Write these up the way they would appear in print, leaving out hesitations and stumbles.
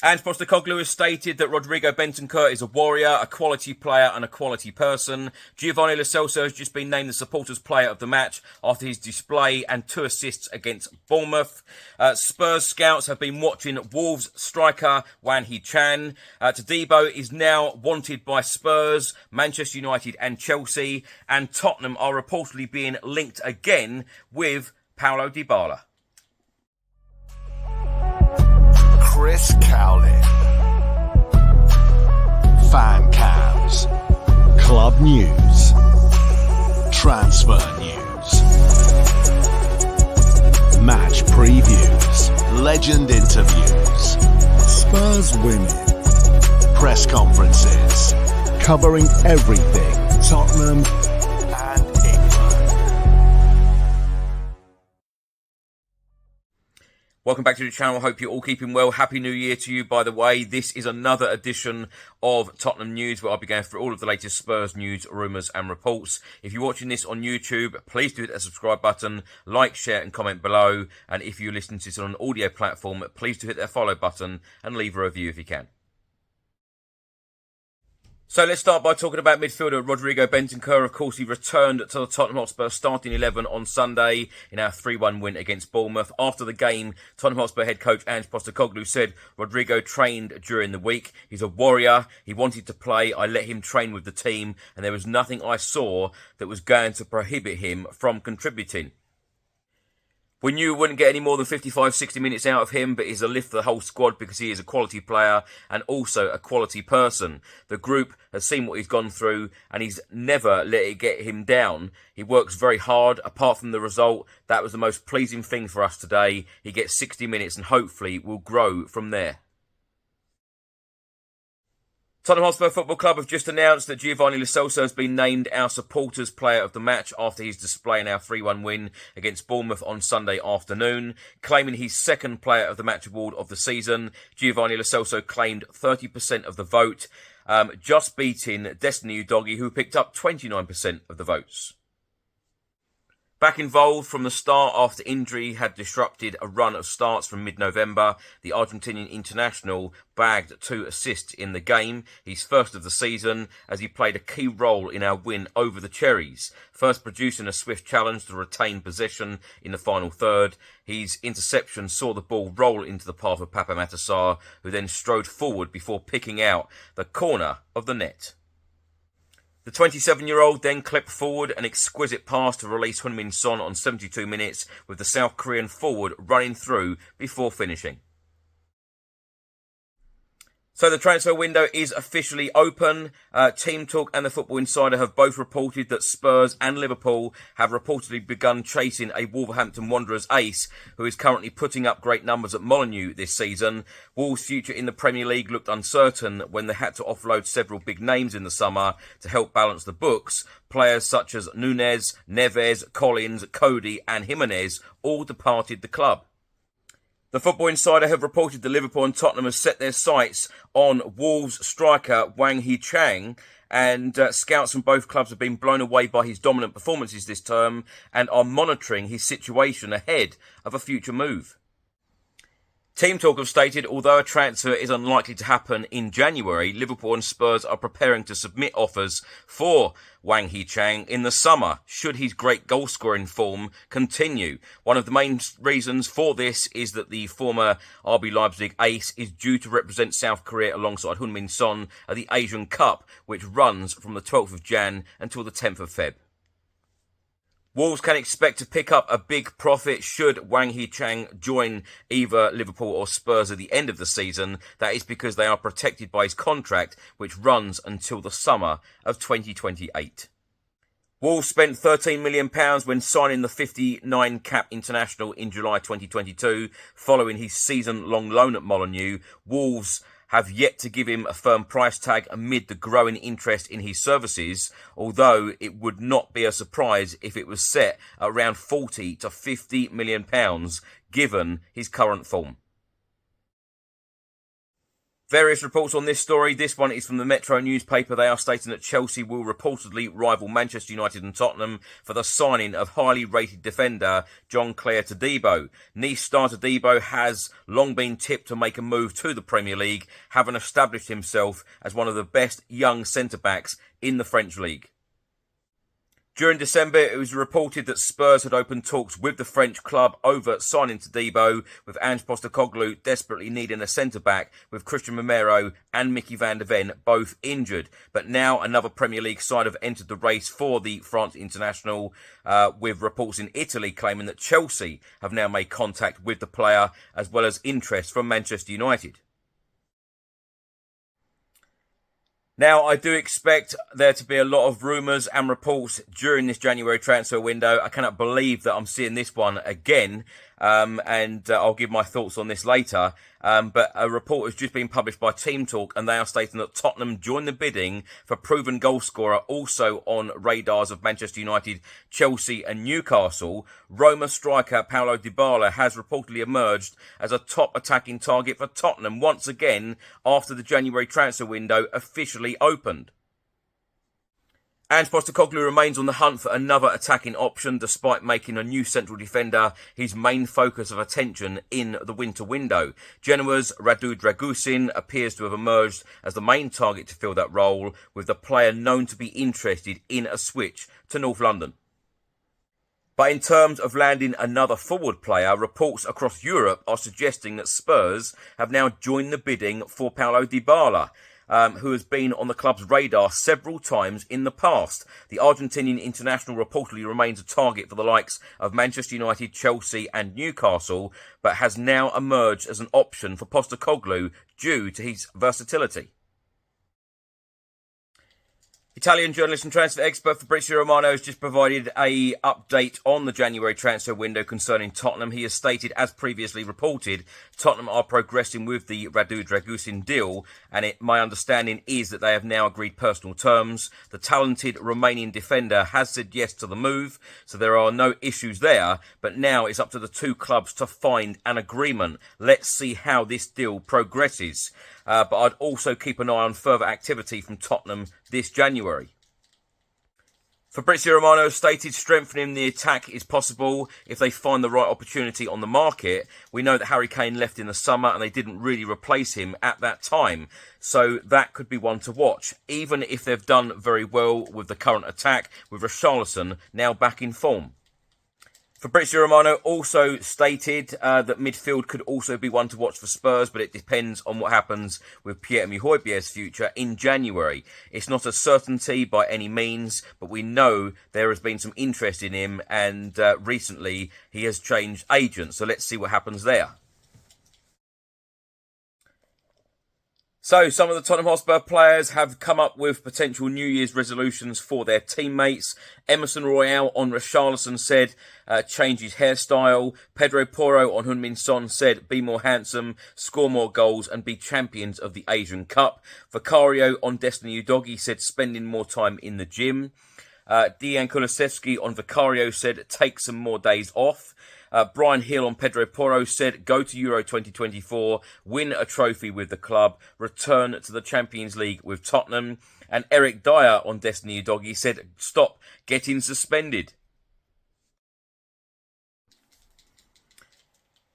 And Postecoglou has stated that Rodrigo Bentancur is a warrior, a quality player and a quality person. Giovanni Lo Celso has just been named the supporters player of the match after his display and 2 assists against Bournemouth. Spurs scouts have been watching Wolves striker Hwang Heechan. Todibo is now wanted by Spurs, Manchester United and Chelsea. And Tottenham are reportedly being linked again with Paulo Dybala. Chris Cowlin. Fan cams. Club news. Transfer news. Match previews. Legend interviews. Spurs women. Press conferences. Covering everything Tottenham and England. Welcome back to the channel. Hope you're all keeping well. Happy New Year to you, by the way. This is another edition of Tottenham News, where I'll be going through all of the latest Spurs news, rumours and reports. If you're watching this on YouTube, please do hit the subscribe button, like, share and comment below. And if you're listening to this on an audio platform, please do hit that follow button and leave a review if you can. So let's start by talking about midfielder Rodrigo Bentancur. Of course, he returned to the Tottenham Hotspur starting 11 on Sunday in our 3-1 win against Bournemouth. After the game, Tottenham Hotspur head coach Ange Postecoglou said Rodrigo trained during the week. He's a warrior. He wanted to play. I let him train with the team, and there was nothing I saw that was going to prohibit him from contributing. We knew we wouldn't get any more than 55, 60 minutes out of him, but he's a lift for the whole squad because he is a quality player and also a quality person. The group has seen what he's gone through and he's never let it get him down. He works very hard. Apart from the result, that was the most pleasing thing for us today. He gets 60 minutes and hopefully will grow from there. Tottenham Hotspur Football Club have just announced that Giovanni Lo Celso has been named our supporters player of the match after his display in our 3-1 win against Bournemouth on Sunday afternoon. Claiming his second player of the match award of the season, Giovanni Lo Celso claimed 30% of the vote, just beating Destiny Udogie, who picked up 29% of the votes. Back involved from the start after injury had disrupted a run of starts from mid-November, the Argentinian international bagged 2 assists in the game, his first of the season, as he played a key role in our win over the Cherries, first producing a swift challenge to retain possession in the final third. His interception saw the ball roll into the path of Papa Matassar, who then strode forward before picking out the corner of the net. The 27-year-old then clipped forward an exquisite pass to release Heung-min Son on 72 minutes, with the South Korean forward running through before finishing. So the transfer window is officially open. Team Talk and the Football Insider have both reported that Spurs and Liverpool have reportedly begun chasing a Wolverhampton Wanderers ace who is currently putting up great numbers at Molineux this season. Wolves' future in the Premier League looked uncertain when they had to offload several big names in the summer to help balance the books. Players such as Nunez, Neves, Collins, Cody and Jimenez all departed the club. The Football Insider have reported that Liverpool and Tottenham have set their sights on Wolves striker Hwang Heechan, and scouts from both clubs have been blown away by his dominant performances this term and are monitoring his situation ahead of a future move. Team Talk have stated although a transfer is unlikely to happen in January, Liverpool and Spurs are preparing to submit offers for Hwang Heechan in the summer, should his great goal-scoring form continue. One of the main reasons for this is that the former RB Leipzig ace is due to represent South Korea alongside Heung-min Son at the Asian Cup, which runs from the 12th of Jan until the 10th of Feb. Wolves can expect to pick up a big profit should Hwang Heechan join either Liverpool or Spurs at the end of the season. That is because they are protected by his contract, which runs until the summer of 2028. Wolves spent £13 million when signing the 59-cap international in July 2022. Following his season-long loan at Molineux, Wolves have yet to give him a firm price tag amid the growing interest in his services, although it would not be a surprise if it was set at around £40 to £50 million given his current form. Various reports on this story. This one is from the Metro newspaper. They are stating that Chelsea will reportedly rival Manchester United and Tottenham for the signing of highly rated defender Jean-Claire Todibo. Nice star Todibo has long been tipped to make a move to the Premier League, having established himself as one of the best young centre-backs in the French league. During December, it was reported that Spurs had opened talks with the French club over signing Todibo, with Ange Postecoglou desperately needing a centre-back, with Christian Romero and Mickey van der Ven both injured. But now another Premier League side have entered the race for the France international, with reports in Italy claiming that Chelsea have now made contact with the player, as well as interest from Manchester United. Now, I do expect there to be a lot of rumours and reports during this January transfer window. I cannot believe that I'm seeing this one again, and I'll give my thoughts on this later. But a report has just been published by Team Talk, and they are stating that Tottenham joined the bidding for proven goalscorer, also on radars of Manchester United, Chelsea and Newcastle. Roma striker Paulo Dybala has reportedly emerged as a top attacking target for Tottenham once again after the January transfer window officially opened. Ange Postecoglou remains on the hunt for another attacking option, despite making a new central defender his main focus of attention in the winter window. Genoa's Drăgușin appears to have emerged as the main target to fill that role, with the player known to be interested in a switch to North London. But in terms of landing another forward player, reports across Europe are suggesting that Spurs have now joined the bidding for Paulo Dybala, who has been on the club's radar several times in the past. The Argentinian international reportedly remains a target for the likes of Manchester United, Chelsea and Newcastle, but has now emerged as an option for Postecoglou due to his versatility. Italian journalist and transfer expert Fabrizio Romano has just provided an update on the January transfer window concerning Tottenham. He has stated, as previously reported, Tottenham are progressing with the Drăgușin deal, and my understanding is that they have now agreed personal terms. The talented Romanian defender has said yes to the move, so there are no issues there, but now it's up to the two clubs to find an agreement. Let's see how this deal progresses. But I'd also keep an eye on further activity from Tottenham this January. Fabrizio Romano stated strengthening the attack is possible if they find the right opportunity on the market. We know that Harry Kane left in the summer and they didn't really replace him at that time. So that could be one to watch, even if they've done very well with the current attack, with Richarlison now back in form. Fabrizio Romano also stated that midfield could also be one to watch for Spurs, but it depends on what happens with Pierre-Emile Højbjerg's future in January. It's not a certainty by any means, but we know there has been some interest in him, and recently he has changed agents, so let's see what happens there. So, some of the Tottenham Hotspur players have come up with potential New Year's resolutions for their teammates. Emerson Royal on Richarlison said, change his hairstyle. Pedro Porro on Heung-min Son said, be more handsome, score more goals and be champions of the Asian Cup. Vicario on Destiny Udogie said, spending more time in the gym. Dejan Kulusevski on Vicario said, take some more days off. Brian Hill on Pedro Porro said, go to Euro 2024, win a trophy with the club, return to the Champions League with Tottenham. And Eric Dyer on Destiny Udogie said, stop getting suspended.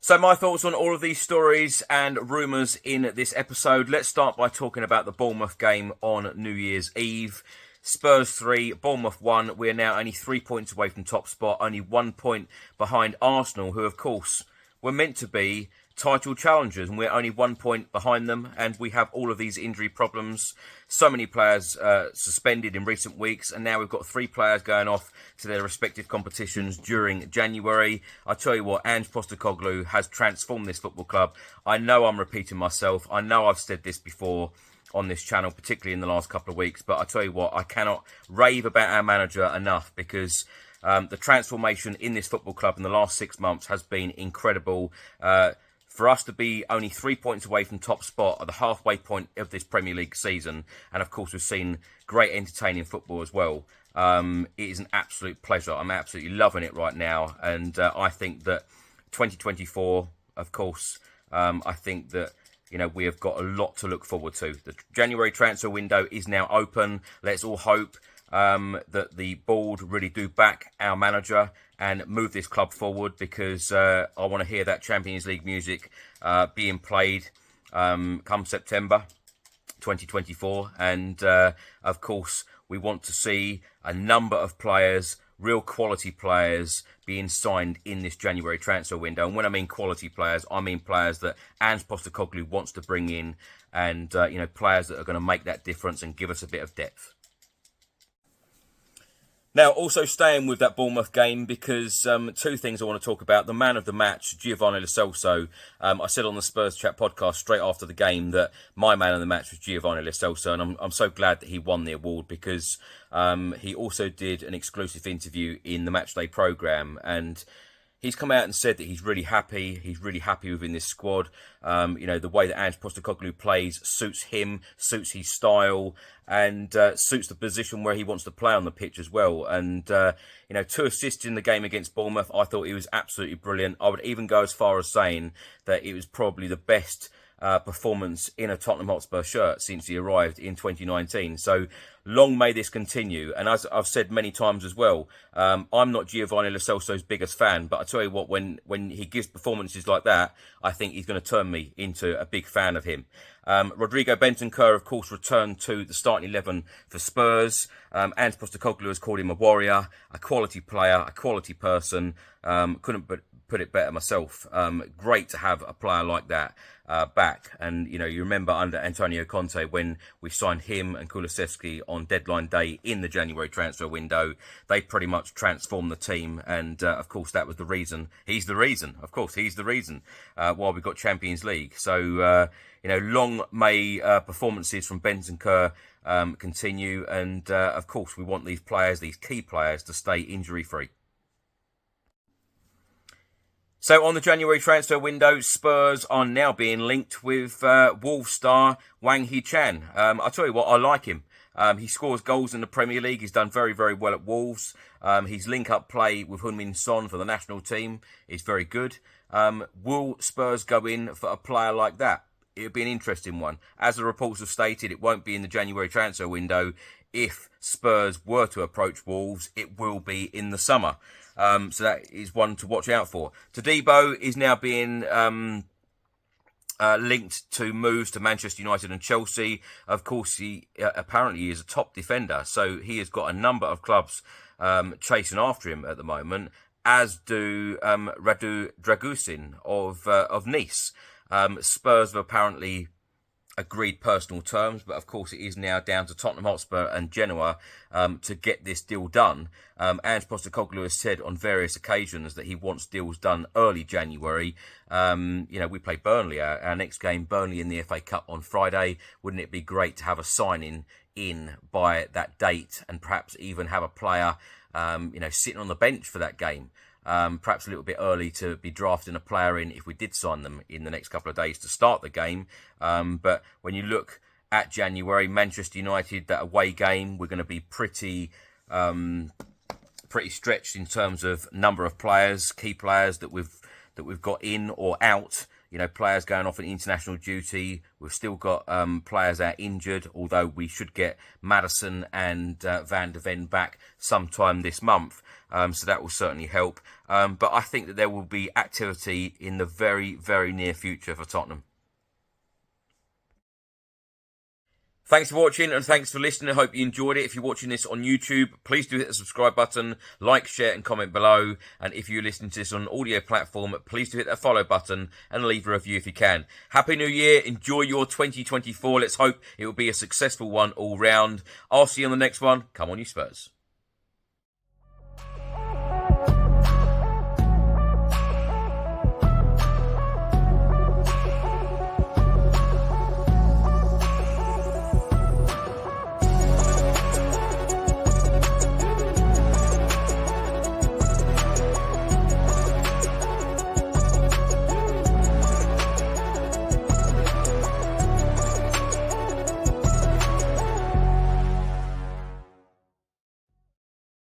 So my thoughts on all of these stories and rumours in this episode. Let's start by talking about the Bournemouth game on New Year's Eve. Spurs 3, Bournemouth 1. We are now only 3 points away from top spot, only 1 point behind Arsenal, who, of course, were meant to be title challengers, and we're only 1 point behind them, and we have all of these injury problems. So many players suspended in recent weeks, and now we've got 3 players going off to their respective competitions during January. I tell you what, Ange Postecoglou has transformed this football club. I know I'm repeating myself. I know I've said this before on this channel, particularly in the last couple of weeks, but I tell you what, I cannot rave about our manager enough, because the transformation in this football club in the last 6 months has been incredible. For us to be only 3 points away from top spot at the halfway point of this Premier League season, and of course we've seen great entertaining football as well, it is an absolute pleasure. I'm absolutely loving it right now, and I think that 2024, of course, I think that we have got a lot to look forward to. The January transfer window is now open. Let's all hope that the board really do back our manager and move this club forward, because I want to hear that Champions League music being played come September 2024. And of course, we want to see a number of players, real quality players, being signed in this January transfer window. And when I mean quality players, I mean players that Ange Postecoglou wants to bring in, and players that are going to make that difference and give us a bit of depth. Now, also staying with that Bournemouth game, because two things I want to talk about. The man of the match, Giovanni Lo Celso. I said on the Spurs Chat podcast straight after the game that my man of the match was Giovanni Lo Celso, and I'm so glad that he won the award, because he also did an exclusive interview in the Matchday programme, and he's come out and said that he's really happy. He's really happy within this squad. The way that Ange Postecoglou plays suits him, suits his style, and suits the position where he wants to play on the pitch as well. And, 2 assists in the game against Bournemouth, I thought he was absolutely brilliant. I would even go as far as saying that it was probably the best performance in a Tottenham Hotspur shirt since he arrived in 2019. So long may this continue. And as I've said many times as well, I'm not Giovanni Lo Celso's biggest fan, but I tell you what, when he gives performances like that, I think he's going to turn me into a big fan of him. Rodrigo Bentancur, of course, returned to the starting 11 for Spurs. Ange Postecoglou has called him a warrior, a quality player, a quality person. Couldn't put it better myself. Great to have a player like that back. And, you remember under Antonio Conte when we signed him and Kulusevski on deadline day in the January transfer window, they pretty much transformed the team. And, of course, that was the reason. He's the reason. Of course, he's the reason why we got Champions League. So, long may performances from Bentancur continue. And, of course, we want these players, these key players, to stay injury-free. So on the January transfer window, Spurs are now being linked with Wolves star Hwang Heechan. I'll tell you what, I like him. He scores goals in the Premier League. He's done very, very well at Wolves. His link-up play with Heung-min Son for the national team is very good. Will Spurs go in for a player like that? It would be an interesting one. As the reports have stated, it won't be in the January transfer window. If Spurs were to approach Wolves, it will be in the summer. So that is one to watch out for. Todibo is now being linked to moves to Manchester United and Chelsea. Of course, he apparently is a top defender, so he has got a number of clubs chasing after him at the moment, as do Drăgușin of Nice. Spurs have apparently agreed personal terms, but of course it is now down to Tottenham Hotspur and Genoa to get this deal done. Ange Postecoglou has said on various occasions that he wants deals done early January. We play Burnley, our next game, Burnley in the FA Cup on Friday. Wouldn't it be great to have a signing in by that date, and perhaps even have a player, sitting on the bench for that game? Perhaps a little bit early to be drafting a player in if we did sign them in the next couple of days to start the game. But when you look at January, Manchester United, that away game, we're going to be pretty stretched in terms of number of players, key players that we've got in or out. Players going off on international duty. We've still got players out injured, although we should get Maddison and Van de Ven back sometime this month. So that will certainly help. But I think that there will be activity in the very, very near future for Tottenham. Thanks for watching and thanks for listening. I hope you enjoyed it. If you're watching this on YouTube, please do hit the subscribe button, like, share and comment below. And if you're listening to this on an audio platform, please do hit that follow button and leave a review if you can. Happy New Year. Enjoy your 2024. Let's hope it will be a successful one all round. I'll see you on the next one. Come on, you Spurs.